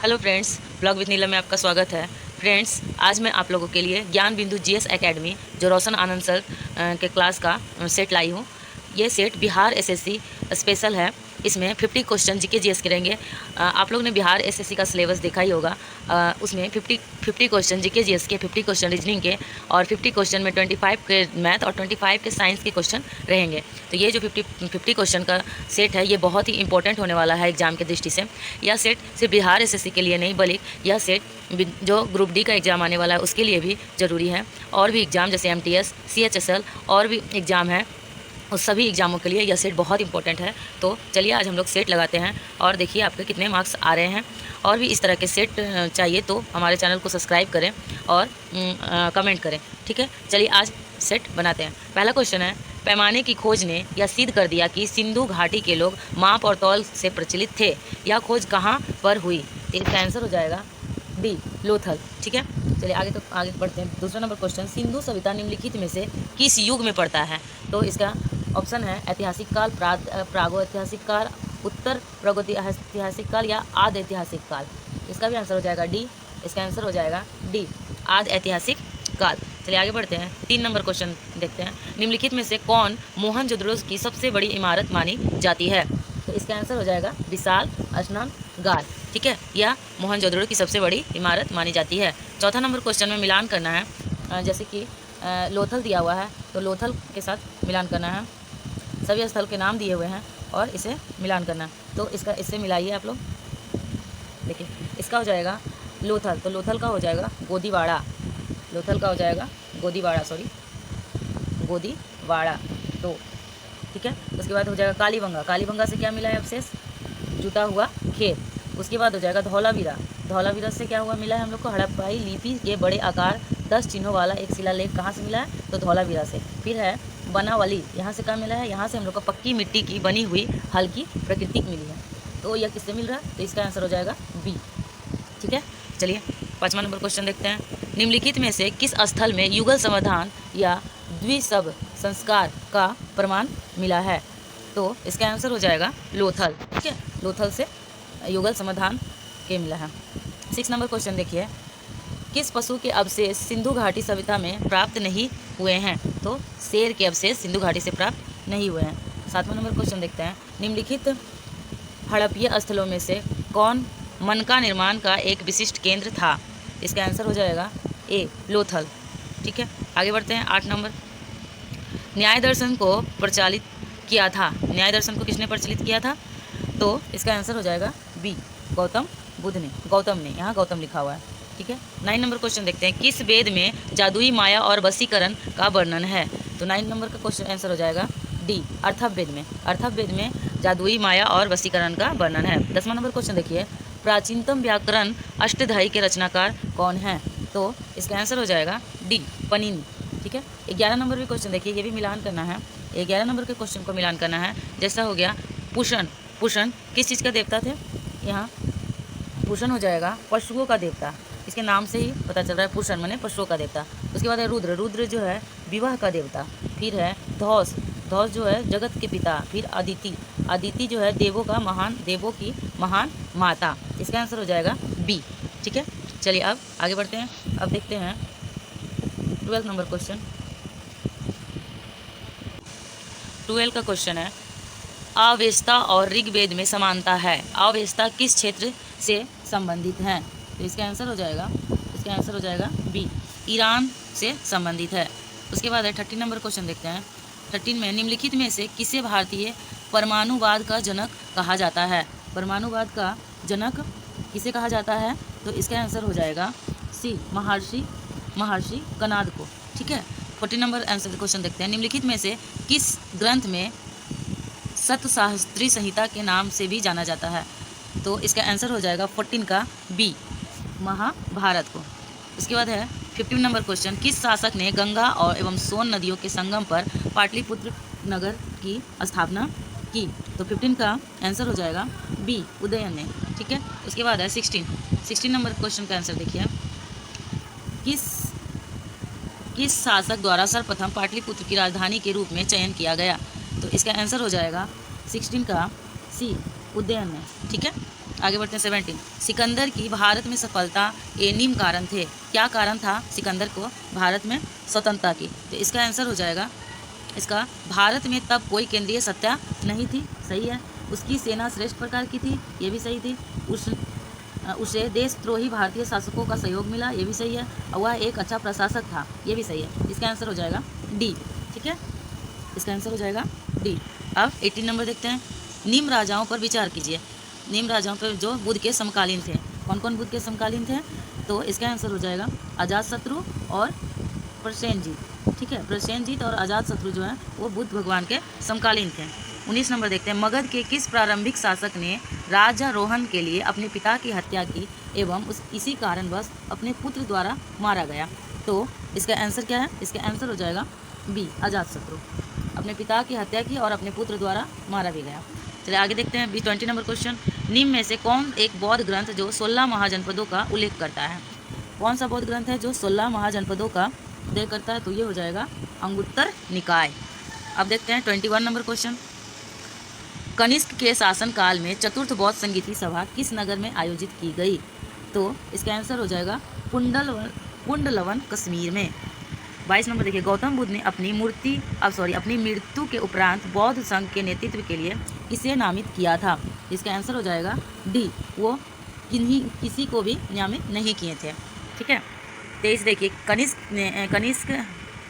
Hello friends, blog with नीलम में आपका स्वागत है। फ्रेंड्स, आज मैं आप लोगों के लिए ज्ञान बिंदु जीएस एकेडमी जो रोशन आनंद सर के क्लास का सेट लाई हूँ। ये सेट बिहार एसएससी स्पेशल है। इसमें 50 क्वेश्चन जीके जीएस के रहेंगे। आप लोग ने बिहार एसएससी का सिलेबस देखा ही होगा। उसमें 50 क्वेश्चन जीके जीएस के, 50 क्वेश्चन रीजनिंग के और 50 क्वेश्चन में 25 के मैथ और 25 के साइंस के क्वेश्चन रहेंगे। तो ये जो 50 क्वेश्चन का सेट है ये बहुत ही इंपॉर्टेंट होने वाला है एग्जाम की दृष्टि से। यह सेट सिर्फ बिहार एसएससी के लिए नहीं बल्कि यह सेट जो ग्रुप डी का एग्ज़ाम आने वाला है उसके लिए भी ज़रूरी है। और भी एग्ज़ाम जैसे एमटीएस, सीएचएसएल और भी एग्ज़ाम है, उस सभी एग्ज़ामों के लिए यह सेट बहुत इंपॉर्टेंट है। तो चलिए आज हम लोग सेट लगाते हैं और देखिए आपके कितने मार्क्स आ रहे हैं। और भी इस तरह के सेट चाहिए तो हमारे चैनल को सब्सक्राइब करें और कमेंट करें, ठीक है। चलिए आज सेट बनाते हैं। पहला क्वेश्चन है, पैमाने की खोज ने यह सिद्ध कर दिया कि सिंधु घाटी के लोग माप और तौल से प्रचलित थे। यह खोज कहाँ पर हुई? तो इसका आंसर हो जाएगा डी, लोथल, ठीक है। चलिए आगे बढ़ते हैं। दूसरा नंबर क्वेश्चन, सिंधु सभ्यता निम्नलिखित में से किस युग में पड़ता है? तो इसका ऑप्शन है ऐतिहासिक काल, प्रागो ऐतिहासिक काल, उत्तर प्रागैतिहासिक काल या आद ऐतिहासिक काल। इसका भी आंसर हो जाएगा डी। इसका आंसर हो जाएगा डी, आद ऐतिहासिक काल। चलिए आगे बढ़ते हैं। 3 नंबर क्वेश्चन देखते हैं। निम्नलिखित में से कौन मोहनजोदड़ो की सबसे बड़ी इमारत मानी जाती है? तो इसका आंसर हो जाएगा विशाल स्नानागार, ठीक है। यह मोहनजोदड़ो की सबसे बड़ी इमारत मानी जाती है। चौथा नंबर क्वेश्चन में मिलान करना है। जैसे कि लोथल दिया हुआ है तो लोथल के साथ मिलान करना है। सभी स्थल के नाम दिए हुए हैं और इसे मिलान करना है। तो इससे मिलाइए आप लोग। देखिए इसका हो जाएगा लोथल, तो लोथल का हो जाएगा गोदीवाड़ा। लोथल का हो जाएगा गोदीवाड़ा, गोदीवाड़ा, तो ठीक है। उसके बाद हो जाएगा कालीबंगा। कालीबंगा से क्या मिला है अवशेष? जुटा हुआ खेत। उसके बाद हो जाएगा धौलावीरा। धौलावीरा से क्या हुआ मिला है हम लोग को? हड़प्पाई लिपि के बड़े आकार 10 चिन्हों वाला एक शिलालेख। कहाँ से मिला है? तो धौलावीरा से। फिर है बनावली। यहाँ से कहाँ मिला है? यहाँ से हम लोग को पक्की मिट्टी की बनी हुई हल्की प्रकृतिक मिली है। तो यह किससे मिल रहा है? तो इसका आंसर हो जाएगा बी, ठीक है। चलिए 5वां नंबर क्वेश्चन देखते हैं। निम्नलिखित में से किस स्थल में युगल समाधान या द्विशब संस्कार का प्रमाण मिला है? तो इसका आंसर हो जाएगा लोथल, ठीक है। लोथल से युगल समाधान के मिला है। 6 नंबर क्वेश्चन देखिए, किस पशु के अवशेष सिंधु घाटी सभ्यता में प्राप्त नहीं हुए हैं? तो शेर के अवशेष सिंधु घाटी से प्राप्त नहीं हुए हैं। 7वां नंबर क्वेश्चन देखते हैं। निम्नलिखित हड़प्पीय स्थलों में से कौन मनका निर्माण का एक विशिष्ट केंद्र था? इसका आंसर हो जाएगा ए, लोथल, ठीक है। आगे बढ़ते हैं। 8 नंबर, न्याय दर्शन को प्रचलित किया था। न्याय दर्शन को किसने प्रचलित किया था? तो इसका आंसर हो जाएगा बी, गौतम बुद्ध ने। गौतम ने, यहाँ गौतम लिखा हुआ है, ठीक है। 9 नंबर क्वेश्चन देखते हैं। किस वेद में जादुई माया और वशीकरण का वर्णन है? तो 9 नंबर का क्वेश्चन आंसर हो जाएगा डी, अर्थववेद में। अर्थववेद में जादुई माया और वशीकरण का वर्णन है। 10वां नंबर क्वेश्चन देखिए, प्राचीनतम व्याकरण अष्टधाई के रचनाकार कौन है? तो इसका आंसर हो जाएगा डी, पनिनी, ठीक है। 11 नंबर भी क्वेश्चन देखिए, ये भी मिलान करना है। 11 नंबर के क्वेश्चन को मिलान करना है। जैसा हो गया पुषण। पुषण किस चीज़ का देवता थे? यहाँ पुषण हो जाएगा पशुओं का देवता। इसके नाम से ही पता चल रहा है, पुषण माने पशुओं का देवता। उसके बाद है रुद्र। रुद्र जो है विवाह का देवता। फिर है धौस। धौस जो है जगत के पिता। फिर अदिति। अदिति जो है देवों की महान माता। इसका आंसर हो जाएगा बी, ठीक है। चलिए अब आगे बढ़ते हैं। अब देखते हैं 12 नंबर क्वेश्चन। 12 का क्वेश्चन है, अवेस्ता और ऋग्वेद में समानता है। अवेस्ता किस क्षेत्र से संबंधित हैं? तो इसका आंसर हो जाएगा बी, ईरान से संबंधित है। उसके बाद है 13 नंबर क्वेश्चन देखते हैं। 13 में निम्नलिखित में से किसे भारतीय परमाणुवाद का जनक कहा जाता है? परमाणुवाद का जनक किसे कहा जाता है? तो इसका आंसर हो जाएगा सी, महर्षि कनाद को, ठीक है। 14 नंबर आंसर क्वेश्चन देखते हैं। निम्नलिखित में से किस ग्रंथ में सतसाहस्त्री संहिता के नाम से भी जाना जाता है? तो इसका आंसर हो जाएगा 14 का बी, महाभारत को। उसके बाद है 15 नंबर क्वेश्चन, किस शासक ने गंगा और एवं सोन नदियों के संगम पर पाटलिपुत्र नगर की स्थापना की? तो 15 का आंसर हो जाएगा बी, उदयन ने, ठीक है। उसके बाद है 16 नंबर क्वेश्चन का आंसर देखिए, किस शासक द्वारा सर्वप्रथम पाटलिपुत्र की राजधानी के रूप में चयन किया गया? तो इसका आंसर हो जाएगा 16 का सी, उदयन ने, ठीक है। आगे बढ़ते हैं 17। सिकंदर की भारत में सफलता के निम्न कारण थे। क्या कारण था सिकंदर को भारत में स्वतंत्रता की? तो इसका आंसर हो जाएगा इसका, भारत में तब कोई केंद्रीय सत्ता नहीं थी, सही है। उसकी सेना श्रेष्ठ प्रकार की थी, ये भी सही थी। उसे देशद्रोही भारतीय शासकों का सहयोग मिला, ये भी सही है। और वह एक अच्छा प्रशासक था, ये भी सही है। इसका आंसर हो जाएगा डी। ठीक है, इसका आंसर हो जाएगा डी। अब 18 नंबर देखते हैं। निम्न राजाओं पर विचार कीजिए। निम्न राजाओं पर जो बुद्ध के समकालीन थे, कौन कौन बुद्ध के समकालीन थे? तो इसका आंसर हो जाएगा अजातशत्रु और प्रसेनजीत। ठीक है, प्रसेनजीत और अजातशत्रु जो है वो बुद्ध भगवान के समकालीन थे। 19 नंबर देखते हैं। मगध के किस प्रारंभिक शासक ने राज्यारोहण के लिए अपने पिता की हत्या की एवं इसी कारणवश अपने पुत्र द्वारा मारा गया? तो इसका आंसर क्या है? इसका आंसर हो जाएगा बी, अजातशत्रु। अपने पिता की हत्या की और अपने पुत्र द्वारा मारा भी गया। चलिए आगे देखते हैं 20 नंबर क्वेश्चन। निम्न में से कौन एक बौद्ध ग्रंथ जो 16 महाजनपदों का उल्लेख करता है? कौन सा बौद्ध ग्रंथ है जो 16 महाजनपदों का उल्लेख करता है? तो ये हो जाएगा अंगुत्तर निकाय। अब देखते हैं 21 नंबर क्वेश्चन। कनिष्क के शासन काल में चतुर्थ बौद्ध संगीति सभा किस नगर में आयोजित की गई? तो इसका आंसर हो जाएगा पुंडलवन कश्मीर में। 22 नंबर देखिए। गौतम बुद्ध ने अपनी मृत्यु के उपरांत बौद्ध संघ के नेतृत्व के लिए किसे नामित किया था? इसका आंसर हो जाएगा डी, वो किसी को भी नामित नहीं किए थे। ठीक है, 23 देखिए।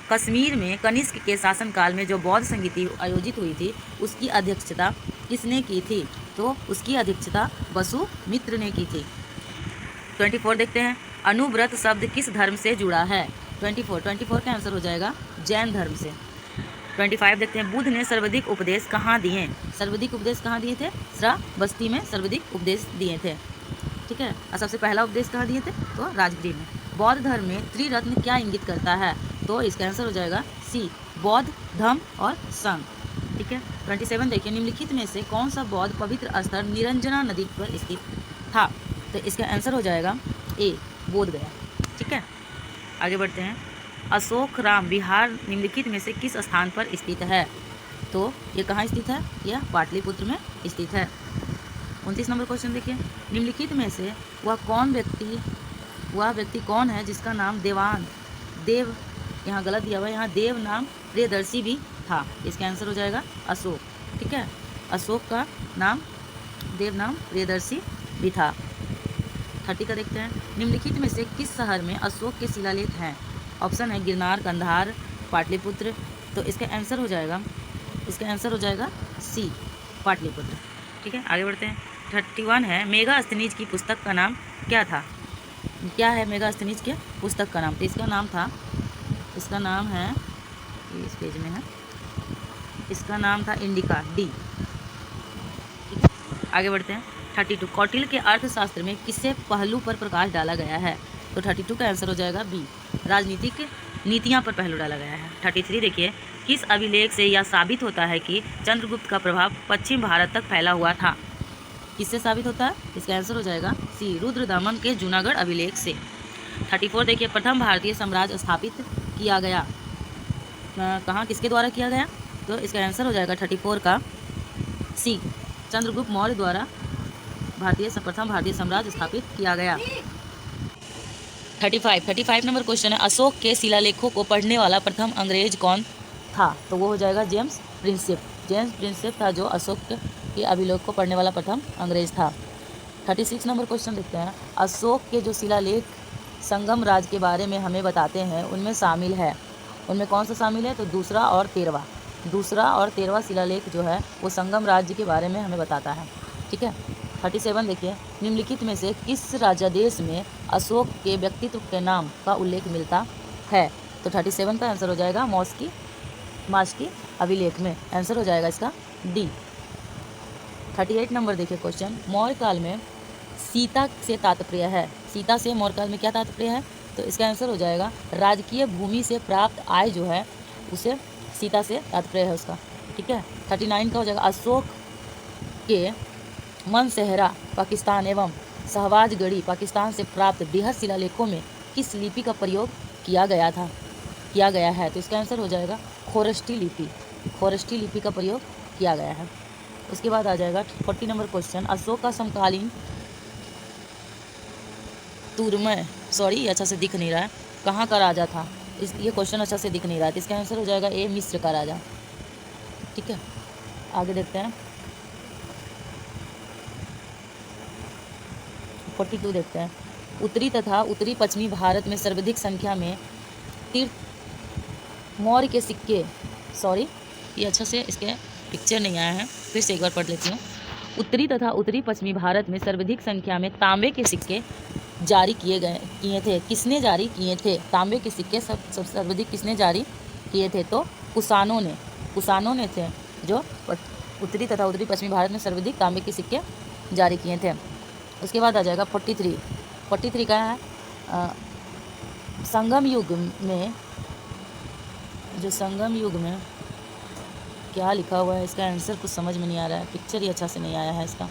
कश्मीर में कनिष्क के शासनकाल में जो बौद्ध संगीति आयोजित हुई थी उसकी अध्यक्षता किसने की थी? तो उसकी अध्यक्षता वसुमित्र ने की थी। 24 देखते हैं। अनुव्रत शब्द किस धर्म से जुड़ा है? 24 का आंसर हो जाएगा जैन धर्म से। 25 देखते हैं। बुद्ध ने सर्वाधिक उपदेश कहाँ दिए? सर्वाधिक उपदेश कहाँ दिए थे? श्रावस्ती में सर्वाधिक उपदेश दिए थे। ठीक है, और सबसे पहला उपदेश कहाँ दिए थे? तो राजगृह में। बौद्ध धर्म में त्रिरत्न क्या इंगित करता है? तो इसका आंसर हो जाएगा सी, बौद्ध, धम्म और संघ। ठीक है, 27 देखिए। निम्नलिखित में से कौन सा बौद्ध पवित्र स्थल निरंजना नदी पर स्थित था? तो इसका आंसर हो जाएगा ए, बोध गया। ठीक है, आगे बढ़ते हैं। अशोकराम विहार निम्नलिखित में से किस स्थान पर स्थित है? तो ये कहाँ स्थित है? यह पाटलिपुत्र में स्थित है। 29 नंबर क्वेश्चन देखिए। निम्नलिखित में से वह व्यक्ति कौन है जिसका नाम देव, यहाँ गलत दिया हुआ है, यहाँ देव नाम प्रियदर्शी भी था। इसका आंसर हो जाएगा अशोक। ठीक है, अशोक का नाम देव नाम प्रियदर्शी भी था। 30 का देखते हैं। निम्नलिखित में से किस शहर में अशोक के शिलालेख हैं? ऑप्शन है गिरनार, कंधार, पाटलिपुत्र। तो इसका आंसर हो जाएगा सी, पाटलिपुत्र। ठीक है, आगे बढ़ते हैं। 31 है। मेगास्थनीज की पुस्तक का नाम क्या था? क्या है मेगास्थनीज के पुस्तक का नाम? तो इसका नाम है, इस पेज में है, इसका नाम था इंडिका, डी। आगे बढ़ते हैं। 32 कौटिल्य के अर्थशास्त्र में किसे पहलू पर प्रकाश डाला गया है? तो 32 का आंसर हो जाएगा बी, राजनीतिक नीतियां पर पहलू डाला गया है। 33 देखिए। किस अभिलेख से यह साबित होता है कि चंद्रगुप्त का प्रभाव पश्चिम भारत तक फैला हुआ था? किससे साबित होता है? इसका आंसर हो जाएगा सी, रुद्रदमन के जूनागढ़ अभिलेख से। 34 देखिए। प्रथम भारतीय साम्राज्य स्थापित किया गया कहाँ, किसके द्वारा किया गया? तो इसका आंसर हो जाएगा 34 का सी, चंद्रगुप्त मौर्य द्वारा प्रथम भारतीय साम्राज्य स्थापित किया गया। 35 नंबर क्वेश्चन है। अशोक के शिलालेखों को पढ़ने वाला प्रथम अंग्रेज कौन था? तो वो हो जाएगा जेम्स प्रिंसेप था जो अशोक के अभिलेख को पढ़ने वाला प्रथम अंग्रेज था। 36 नंबर क्वेश्चन देखते हैं। अशोक के जो शिलालेख संगम राज के बारे में हमें बताते हैं उनमें शामिल है, उनमें कौन सा शामिल है? तो दूसरा और 13वां शिलालेख जो है वो संगम राज्य के बारे में हमें बताता है। ठीक है, 37 देखिए। निम्नलिखित में से किस राजादेश में अशोक के व्यक्तित्व के नाम का उल्लेख मिलता है? तो 37 का आंसर हो जाएगा मास्की अभिलेख में। आंसर हो जाएगा इसका डी। 38 नंबर देखिए क्वेश्चन। मौर्य काल में सीता से तात्पर्य है? सीता से मौर्य काल में क्या तात्पर्य है? तो इसका आंसर हो जाएगा राजकीय भूमि से प्राप्त आय जो है उसे सीता से तात्पर्य है उसका। ठीक है, 39 का हो जाएगा। अशोक के मनसेहरा पाकिस्तान एवं शहबाजगढ़ी पाकिस्तान से प्राप्त बृहद शिलालेखों में किस लिपि का प्रयोग किया गया है? तो इसका आंसर हो जाएगा खोरष्टी लिपि का प्रयोग किया गया है। उसके बाद आ जाएगा 40 नंबर क्वेश्चन। अशोक का समकालीन तुरमय, सॉरी ये अच्छा से दिख नहीं रहा है, कहाँ का राजा था, इस ये क्वेश्चन अच्छा से दिख नहीं रहा है, तो इसका आंसर हो जाएगा ए, मिस्र का राजा। ठीक है, आगे देखते हैं 42 देखते हैं। उत्तरी तथा उत्तरी पश्चिमी भारत में सर्वाधिक संख्या में तीर्थ मौर्य के सिक्के, सॉरी ये अच्छा से इसके पिक्चर नहीं आया है, फिर से एक बार पढ़ लेती हूँ। उत्तरी तथा उत्तरी पश्चिमी भारत में सर्वाधिक संख्या में तांबे के सिक्के जारी किए थे। किसने जारी किए थे? तांबे के सिक्के सब सर्वाधिक किसने जारी किए थे? तो कुषाणों ने थे, जो उत्तरी तथा उत्तरी पश्चिमी भारत में सर्वाधिक तांबे के सिक्के जारी किए थे। उसके बाद आ जाएगा 43 का है संगम युग में, जो संगम युग में क्या लिखा हुआ है, इसका आंसर कुछ समझ में नहीं आ रहा है, पिक्चर ही अच्छा से नहीं आया है इसका।